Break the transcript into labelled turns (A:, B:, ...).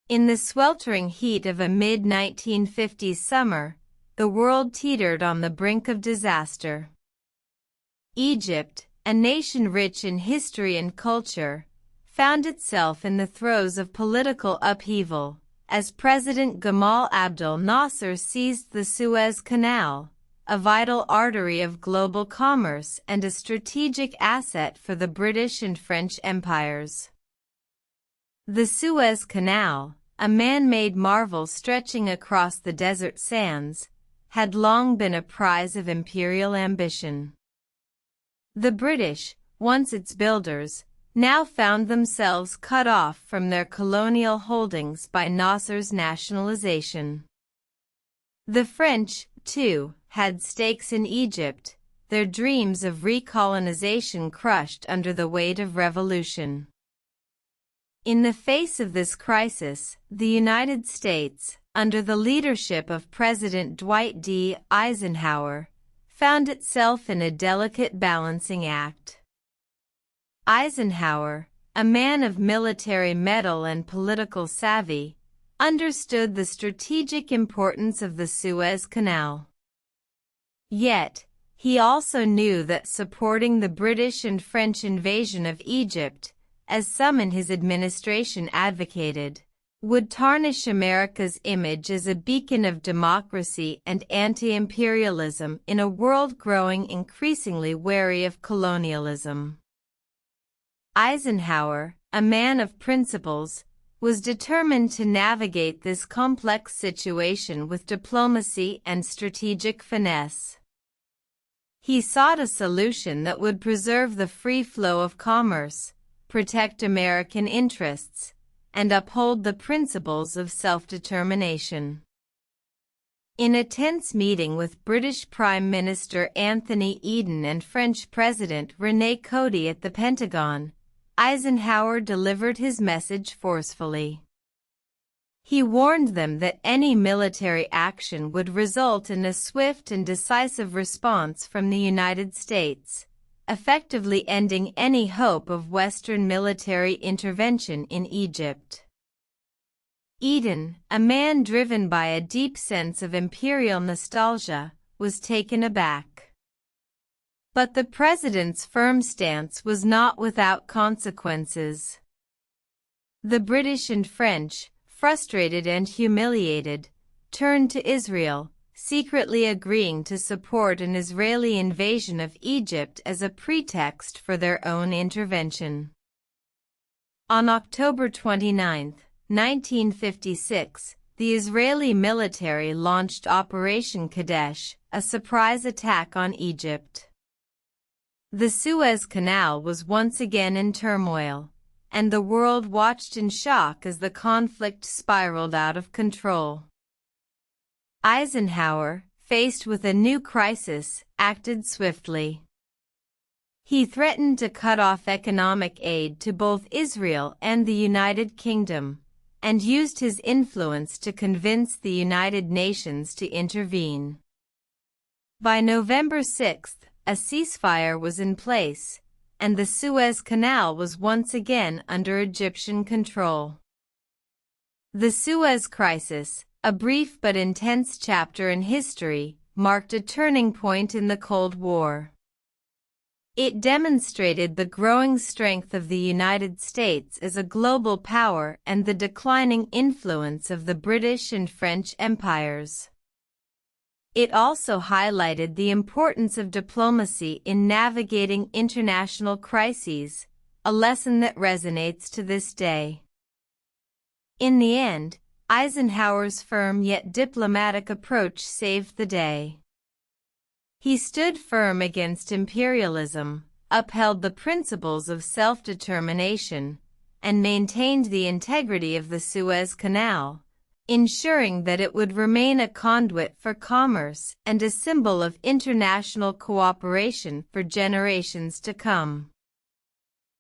A: In the sweltering heat of a mid-1950s summer, the world teetered on the brink of disaster. Egypt, a nation rich in history and culture, found itself in the throes of political upheaval, as President Gamal Abdel Nasser seized the Suez Canal, a vital artery of global commerce and a strategic asset for the British and French empires. The Suez Canal, a man-made marvel stretching across the desert sands, had long been a prize of imperial ambition. The British, once its builders, now found themselves cut off from their colonial holdings by Nasser's nationalization. The French, too, had stakes in Egypt, their dreams of recolonization crushed under the weight of revolution. In the face of this crisis, the United States, under the leadership of President Dwight D. Eisenhower, found itself in a delicate balancing act. Eisenhower, a man of military mettle and political savvy, understood the strategic importance of the Suez Canal. Yet, he also knew that supporting the British and French invasion of Egypt, as some in his administration advocated, would tarnish America's image as a beacon of democracy and anti-imperialism in a world growing increasingly wary of colonialism. Eisenhower, a man of principles, was determined to navigate this complex situation with diplomacy and strategic finesse. He sought a solution that would preserve the free flow of commerce, protect American interests, and uphold the principles of self-determination. In a tense meeting with British Prime Minister Anthony Eden and French President René Coty at the Pentagon, Eisenhower delivered his message forcefully. He warned them that any military action would result in a swift and decisive response from the United States, effectively ending any hope of Western military intervention in Egypt. Eden, a man driven by a deep sense of imperial nostalgia, was taken aback. But the president's firm stance was not without consequences. The British and French, frustrated and humiliated, turned to Israel, secretly agreeing to support an Israeli invasion of Egypt as a pretext for their own intervention. On October 29, 1956, the Israeli military launched Operation Kadesh, a surprise attack on Egypt. The Suez Canal was once again in turmoil, and the world watched in shock as the conflict spiraled out of control. Eisenhower, faced with a new crisis, acted swiftly. He threatened to cut off economic aid to both Israel and the United Kingdom, and used his influence to convince the United Nations to intervene. By November 6, a ceasefire was in place, and the Suez Canal was once again under Egyptian control. The Suez Crisis, a brief but intense chapter in history, marked a turning point in the Cold War. It demonstrated the growing strength of the United States as a global power and the declining influence of the British and French empires. It also highlighted the importance of diplomacy in navigating international crises, a lesson that resonates to this day. In the end, Eisenhower's firm yet diplomatic approach saved the day. He stood firm against imperialism, upheld the principles of self-determination, and maintained the integrity of the Suez Canal, ensuring that it would remain a conduit for commerce and a symbol of international cooperation for generations to come.